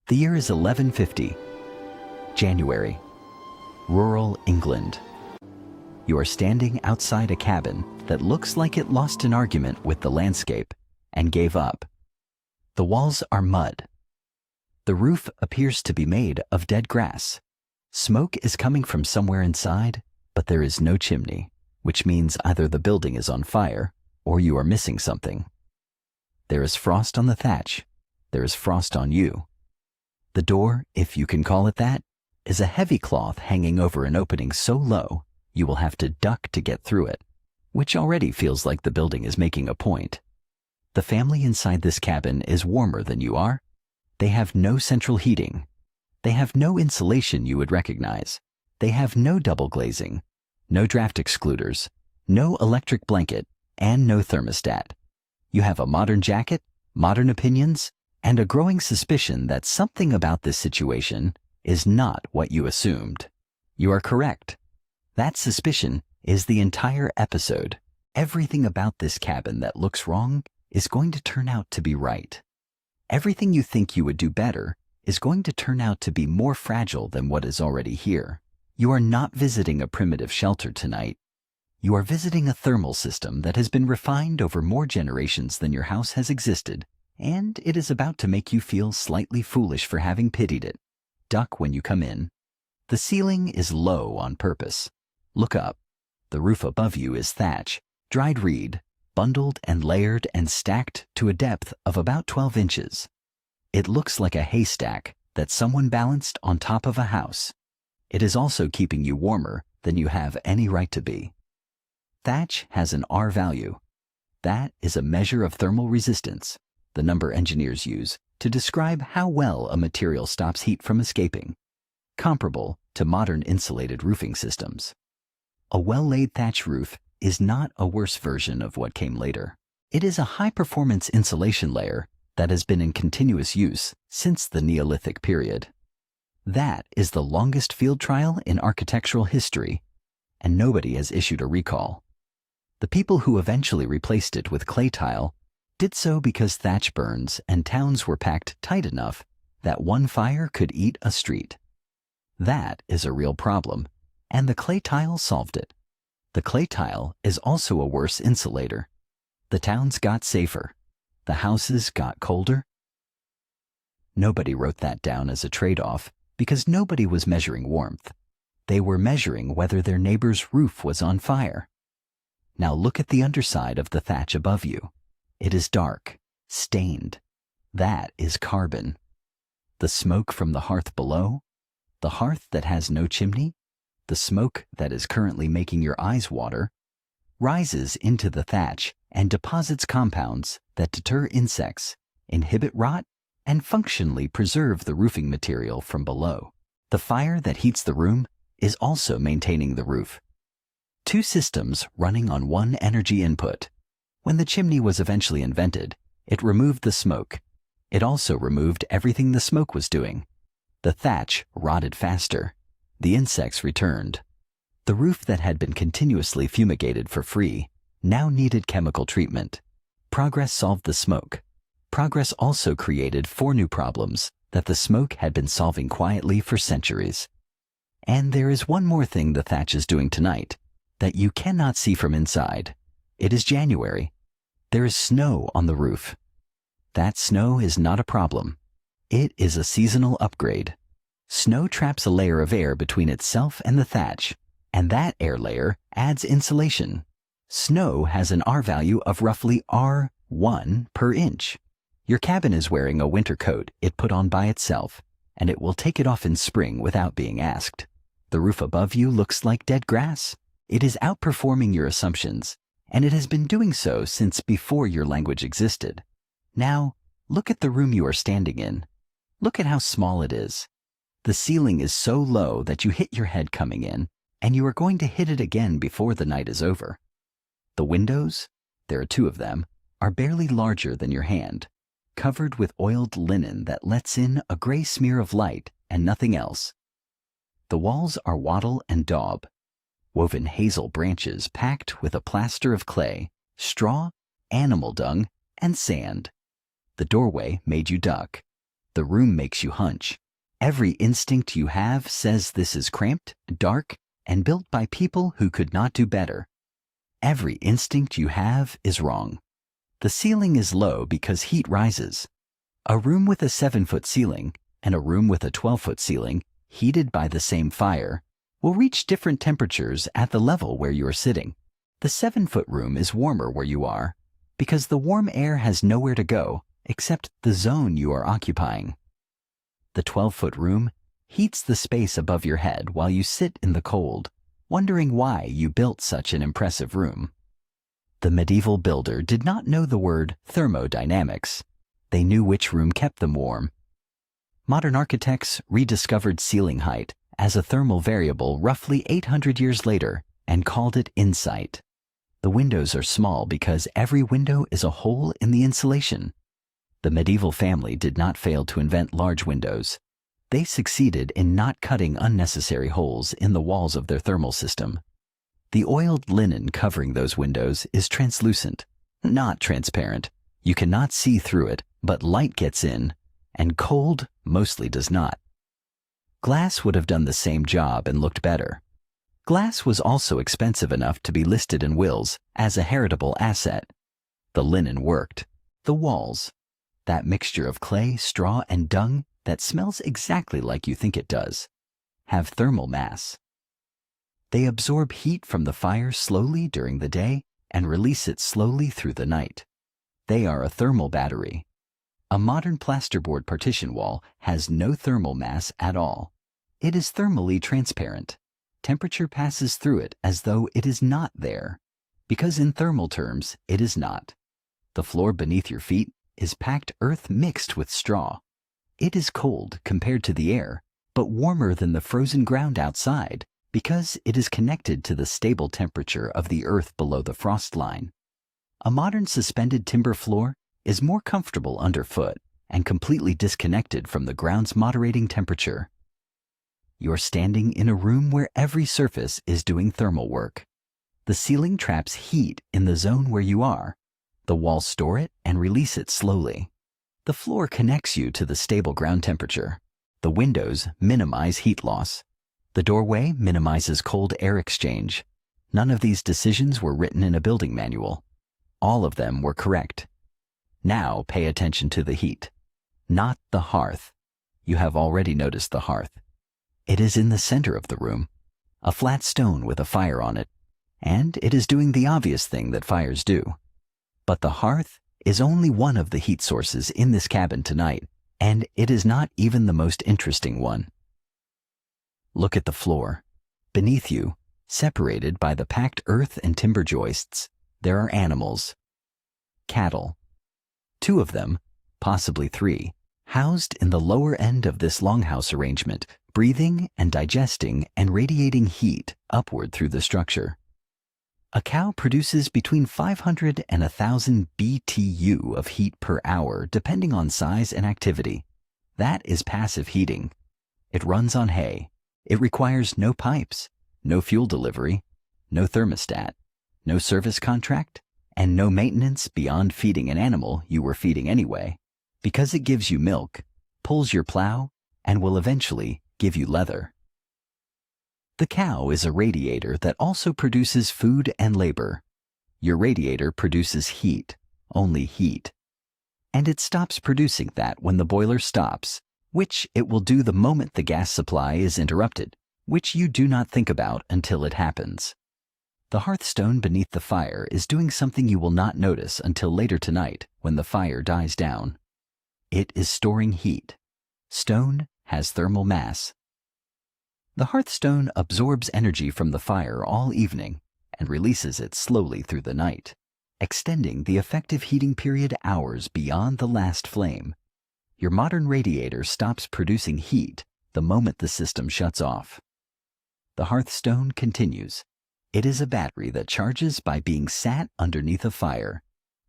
The year is 1150. January. Rural England. You are standing outside a cabin that looks like it lost an argument with the landscape and gave up. The walls are mud. The roof appears to be made of dead grass. Smoke is coming from somewhere inside, but there is no chimney, which means either the building is on fire or you are missing something. There is frost on the thatch. There is frost on you. The door, if you can call it that, is a heavy cloth hanging over an opening so low you will have to duck to get through it, which already feels like the building is making a point. The family inside this cabin is warmer than you are. They have no central heating. They have no insulation you would recognize. They have no double glazing, no draft excluders, no electric blanket, and no thermostat. You have a modern jacket, modern opinions, and a growing suspicion that something about this situation is not what you assumed. You are correct. That suspicion is the entire episode. Everything about this cabin that looks wrong is going to turn out to be right. Everything you think you would do better is going to turn out to be more fragile than what is already here. You are not visiting a primitive shelter tonight. You are visiting a thermal system that has been refined over more generations than your house has existed, and it is about to make you feel slightly foolish for having pitied it. Duck when you come in. The ceiling is low on purpose. Look up. The roof above you is thatch, dried reed, bundled and layered and stacked to a depth of about 12 inches. It looks like a haystack that someone balanced on top of a house. It is also keeping you warmer than you have any right to be. Thatch has an R value. That is a measure of thermal resistance, the number engineers use to describe how well a material stops heat from escaping, comparable to modern insulated roofing systems. A well-laid thatch roof is not a worse version of what came later. It is a high-performance insulation layer that has been in continuous use since the Neolithic period. That is the longest field trial in architectural history, and nobody has issued a recall. The people who eventually replaced it with clay tile did so because thatch burns and towns were packed tight enough that one fire could eat a street. That is a real problem, and the clay tile solved it. The clay tile is also a worse insulator. The towns got safer. The houses got colder. Nobody wrote that down as a trade-off because nobody was measuring warmth. They were measuring whether their neighbor's roof was on fire. Now look at the underside of the thatch above you. It is dark, stained. That is carbon. The smoke from the hearth below, the hearth that has no chimney, the smoke that is currently making your eyes water, rises into the thatch and deposits compounds that deter insects, inhibit rot, and functionally preserve the roofing material from below. The fire that heats the room is also maintaining the roof. Two systems running on one energy input. When the chimney was eventually invented, it removed the smoke. It also removed everything the smoke was doing. The thatch rotted faster. The insects returned. The roof that had been continuously fumigated for free now needed chemical treatment. Progress solved the smoke. Progress also created 4 new problems that the smoke had been solving quietly for centuries. And there is one more thing the thatch is doing tonight that you cannot see from inside. It is January. There is snow on the roof. That snow is not a problem. It is a seasonal upgrade. Snow traps a layer of air between itself and the thatch, and that air layer adds insulation. Snow has an R value of roughly R1 per inch. Your cabin is wearing a winter coat it put on by itself, and it will take it off in spring without being asked. The roof above you looks like dead grass. It is outperforming your assumptions, and it has been doing so since before your language existed. Now, look at the room you are standing in. Look at how small it is. The ceiling is so low that you hit your head coming in, and you are going to hit it again before the night is over. The windows, there are 2 of them, are barely larger than your hand, covered with oiled linen that lets in a gray smear of light and nothing else. The walls are wattle and daub, woven hazel branches packed with a plaster of clay, straw, animal dung, and sand. The doorway made you duck. The room makes you hunch. Every instinct you have says this is cramped, dark, and built by people who could not do better. Every instinct you have is wrong. The ceiling is low because heat rises. A room with a 7-foot ceiling and a room with a 12-foot ceiling, heated by the same fire, will reach different temperatures at the level where you are sitting. The 7-foot room is warmer where you are because the warm air has nowhere to go except the zone you are occupying. The 12-foot room heats the space above your head while you sit in the cold, wondering why you built such an impressive room. The medieval builder did not know the word thermodynamics. They knew which room kept them warm. Modern architects rediscovered ceiling height as a thermal variable roughly 800 years later and called it insight. The windows are small because every window is a hole in the insulation. The medieval family did not fail to invent large windows. They succeeded in not cutting unnecessary holes in the walls of their thermal system. The oiled linen covering those windows is translucent, not transparent. You cannot see through it, but light gets in, and cold mostly does not. Glass would have done the same job and looked better. Glass was also expensive enough to be listed in wills as a heritable asset. The linen worked. The walls, that mixture of clay, straw, and dung that smells exactly like you think it does, have thermal mass. They absorb heat from the fire slowly during the day and release it slowly through the night. They are a thermal battery. A modern plasterboard partition wall has no thermal mass at all. It is thermally transparent. Temperature passes through it as though it is not there, because in thermal terms, it is not. The floor beneath your feet is packed earth mixed with straw. It is cold compared to the air, but warmer than the frozen ground outside because it is connected to the stable temperature of the earth below the frost line. A modern suspended timber floor is more comfortable underfoot and completely disconnected from the ground's moderating temperature. You're standing in a room where every surface is doing thermal work. The ceiling traps heat in the zone where you are. The walls store it and release it slowly. The floor connects you to the stable ground temperature. The windows minimize heat loss. The doorway minimizes cold air exchange. None of these decisions were written in a building manual. All of them were correct. Now pay attention to the heat, not the hearth. You have already noticed the hearth. It is in the center of the room, a flat stone with a fire on it, and it is doing the obvious thing that fires do. But the hearth is only one of the heat sources in this cabin tonight, and it is not even the most interesting one. Look at the floor. Beneath you, separated by the packed earth and timber joists, there are animals. Cattle. 2 of them, possibly 3, housed in the lower end of this longhouse arrangement, breathing and digesting and radiating heat upward through the structure. A cow produces between 500 and 1,000 BTU of heat per hour depending on size and activity. That is passive heating. It runs on hay. It requires no pipes, no fuel delivery, no thermostat, no service contract, and no maintenance beyond feeding an animal you were feeding anyway, because it gives you milk, pulls your plow, and will eventually give you leather. The cow is a radiator that also produces food and labor. Your radiator produces heat, only heat. And it stops producing that when the boiler stops, which it will do the moment the gas supply is interrupted, which you do not think about until it happens. The hearthstone beneath the fire is doing something you will not notice until later tonight when the fire dies down. It is storing heat. Stone has thermal mass. The hearthstone absorbs energy from the fire all evening and releases it slowly through the night, extending the effective heating period hours beyond the last flame. Your modern radiator stops producing heat the moment the system shuts off. The hearthstone continues. It is a battery that charges by being sat underneath a fire.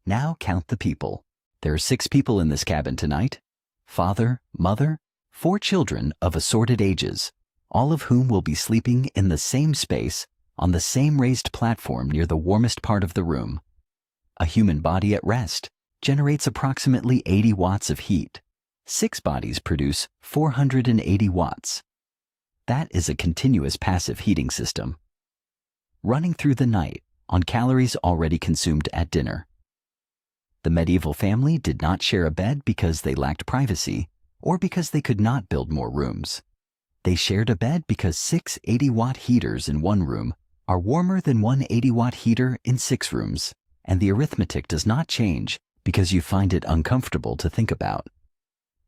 Now count the people. There are 6 people in this cabin tonight. Father, mother, 4 children of assorted ages, all of whom will be sleeping in the same space on the same raised platform near the warmest part of the room. A human body at rest generates approximately 80 watts of heat. 6 bodies produce 480 watts. That is a continuous passive heating system, running through the night on calories already consumed at dinner. The medieval family did not share a bed because they lacked privacy or because they could not build more rooms. They shared a bed because 6 80-watt heaters in one room are warmer than one 80-watt heater in 6 rooms, and the arithmetic does not change because you find it uncomfortable to think about.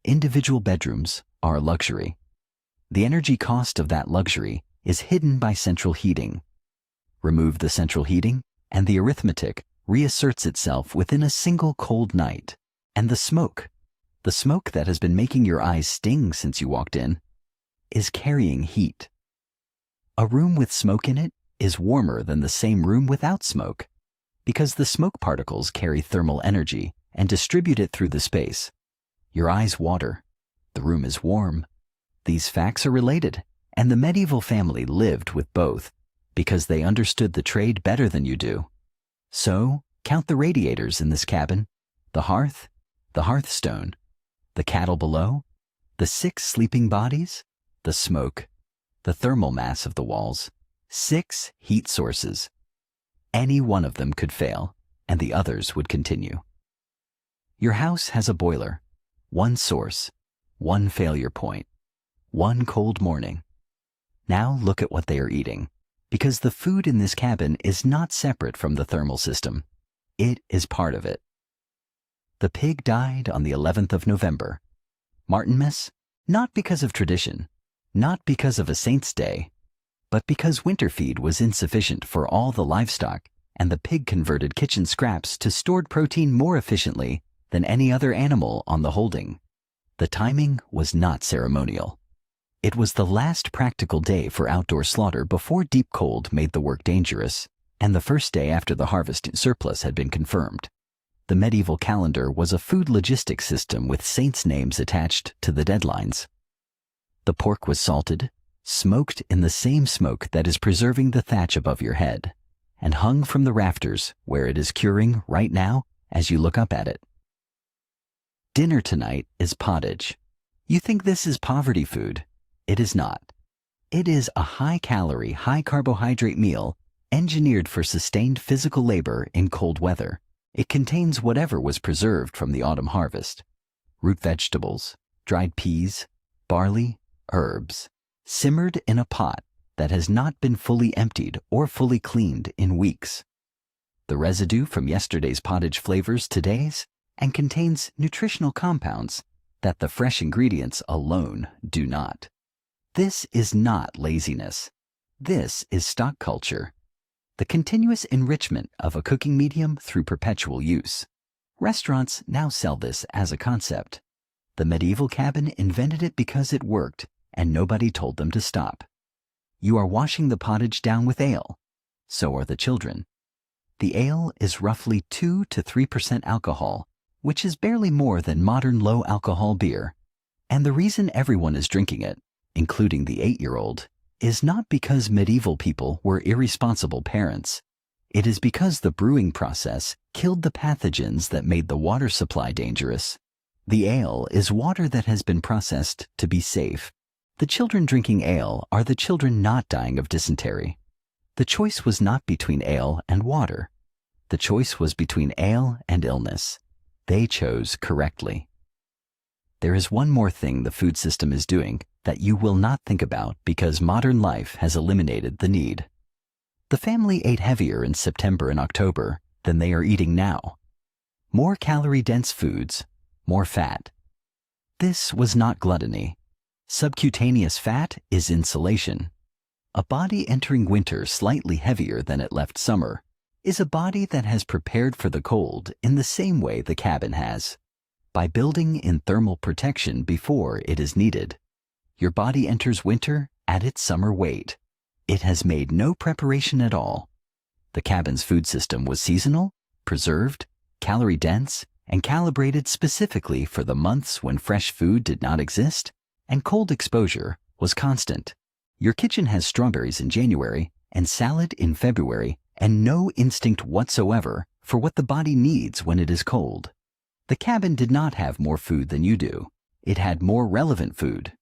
Individual bedrooms are a luxury. The energy cost of that luxury is hidden by central heating. Remove the central heating, and the arithmetic reasserts itself within a single cold night. And the smoke that has been making your eyes sting since you walked in, is carrying heat. A room with smoke in it is warmer than the same room without smoke, because the smoke particles carry thermal energy and distribute it through the space. Your eyes water. The room is warm. These facts are related, and the medieval family lived with both because they understood the trade better than you do. So, count the radiators in this cabin, the hearth, the hearthstone, the cattle below, the 6 sleeping bodies, the smoke, the thermal mass of the walls, 6 heat sources. Any one of them could fail, and the others would continue. Your house has a boiler, one source, one failure point, one cold morning. Now look at what they are eating, because the food in this cabin is not separate from the thermal system. It is part of it. The pig died on the 11th of November. Martinmas, not because of tradition, not because of a saint's day, but because winter feed was insufficient for all the livestock, and the pig converted kitchen scraps to stored protein more efficiently than any other animal on the holding. The timing was not ceremonial. It was the last practical day for outdoor slaughter before deep cold made the work dangerous, and the first day after the harvest surplus had been confirmed. The medieval calendar was a food logistics system with saints' names attached to the deadlines. The pork was salted, smoked in the same smoke that is preserving the thatch above your head, and hung from the rafters where it is curing right now as you look up at it. Dinner tonight is pottage. You think this is poverty food. It is not. It is a high-calorie, high-carbohydrate meal engineered for sustained physical labor in cold weather. It contains whatever was preserved from the autumn harvest: root vegetables, dried peas, barley, herbs, simmered in a pot that has not been fully emptied or fully cleaned in weeks. The residue from yesterday's pottage flavors today's and contains nutritional compounds that the fresh ingredients alone do not. This is not laziness. This is stock culture. The continuous enrichment of a cooking medium through perpetual use. Restaurants now sell this as a concept. The medieval cabin invented it because it worked, and nobody told them to stop. You are washing the pottage down with ale. So are the children. The ale is roughly 2 to 3% alcohol, which is barely more than modern low-alcohol beer. And the reason everyone is drinking it, including the 8-year-old, is not because medieval people were irresponsible parents. It is because the brewing process killed the pathogens that made the water supply dangerous. The ale is water that has been processed to be safe. The children drinking ale are the children not dying of dysentery. The choice was not between ale and water. The choice was between ale and illness. They chose correctly. There is one more thing the food system is doing that you will not think about because modern life has eliminated the need. The family ate heavier in September and October than they are eating now. More calorie-dense foods, more fat. This was not gluttony. Subcutaneous fat is insulation. A body entering winter slightly heavier than it left summer is a body that has prepared for the cold in the same way the cabin has, by building in thermal protection before it is needed. Your body enters winter at its summer weight. It has made no preparation at all. The cabin's food system was seasonal, preserved, calorie-dense, and calibrated specifically for the months when fresh food did not exist and cold exposure was constant. Your kitchen has strawberries in January and salad in February and no instinct whatsoever for what the body needs when it is cold. The cabin did not have more food than you do. It had more relevant food.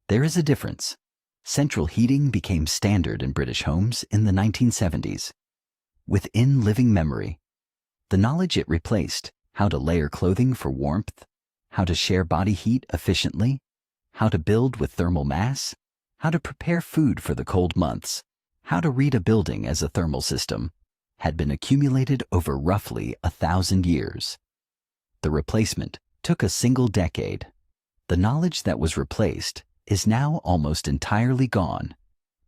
There is a difference. Central heating became standard in British homes in the 1970s. Within living memory, the knowledge it replaced, how to layer clothing for warmth, how to share body heat efficiently, how to build with thermal mass, how to prepare food for the cold months, how to read a building as a thermal system, had been accumulated over roughly 1,000 years. The replacement took a single decade. The knowledge that was replaced is now almost entirely gone.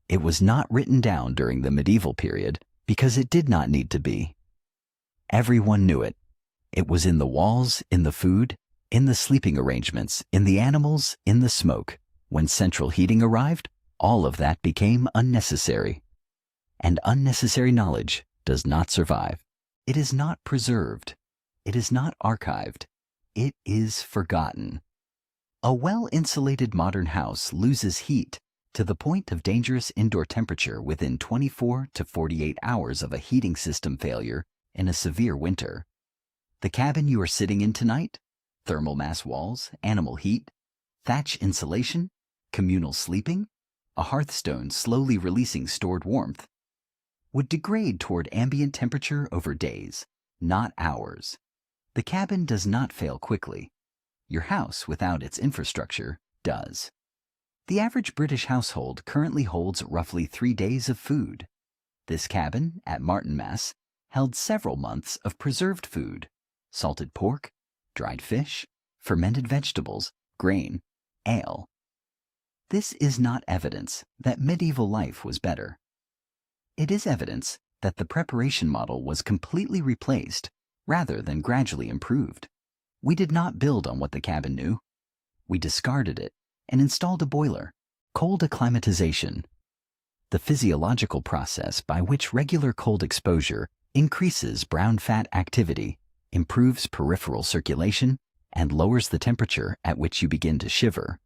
It was not written down during the medieval period because it did not need to be. Everyone knew it. It was in the walls, in the food, in the sleeping arrangements, in the animals, in the smoke. When central heating arrived, all of that became unnecessary. And unnecessary knowledge does not survive. It is not preserved. It is not archived. It is forgotten. A well-insulated modern house loses heat to the point of dangerous indoor temperature within 24 to 48 hours of a heating system failure in a severe winter. The cabin you are sitting in tonight, thermal mass walls, animal heat, thatch insulation, communal sleeping, a hearthstone slowly releasing stored warmth, would degrade toward ambient temperature over days, not hours. The cabin does not fail quickly. Your house, without its infrastructure, does. The average British household currently holds roughly 3 days of food. This cabin, at Martinmas, held several months of preserved food, salted pork, dried fish, fermented vegetables, grain, ale. This is not evidence that medieval life was better. It is evidence that the preparation model was completely replaced rather than gradually improved. We did not build on what the cabin knew. We discarded it and installed a boiler, cold acclimatization, the physiological process by which regular cold exposure increases brown fat activity, improves peripheral circulation, and lowers the temperature at which you begin to shiver,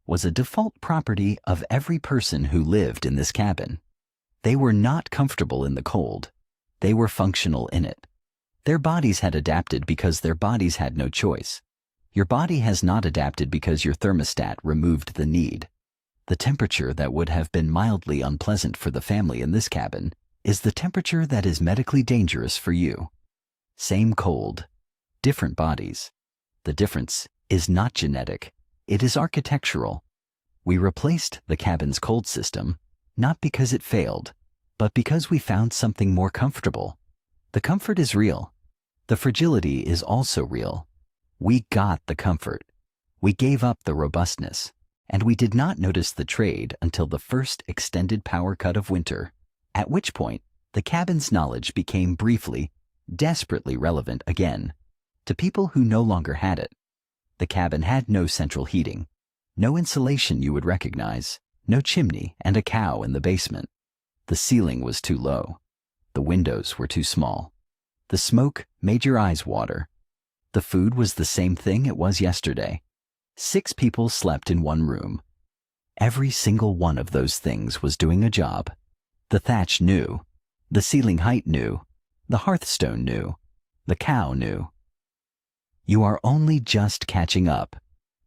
was a default property of every person who lived in this cabin. They were not comfortable in the cold. They were functional in it. Their bodies had adapted because their bodies had no choice. Your body has not adapted because your thermostat removed the need. The temperature that would have been mildly unpleasant for the family in this cabin is the temperature that is medically dangerous for you. Same cold, different bodies. The difference is not genetic, it is architectural. We replaced the cabin's cold system, not because it failed, but because we found something more comfortable. The comfort is real. The fragility is also real. We got the comfort. We gave up the robustness, and we did not notice the trade until the first extended power cut of winter, at which point the cabin's knowledge became briefly, desperately relevant again to people who no longer had it. The cabin had no central heating, no insulation you would recognize, no chimney, and a cow in the basement. The ceiling was too low. The windows were too small. The smoke made your eyes water. The food was the same thing it was yesterday. 6 people slept in one room. Every single one of those things was doing a job. The thatch knew. The ceiling height knew. The hearthstone knew. The cow knew. You are only just catching up.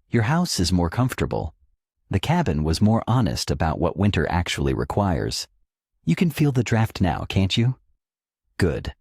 Your house is more comfortable. The cabin was more honest about what winter actually requires. You can feel the draft now, can't you? Good.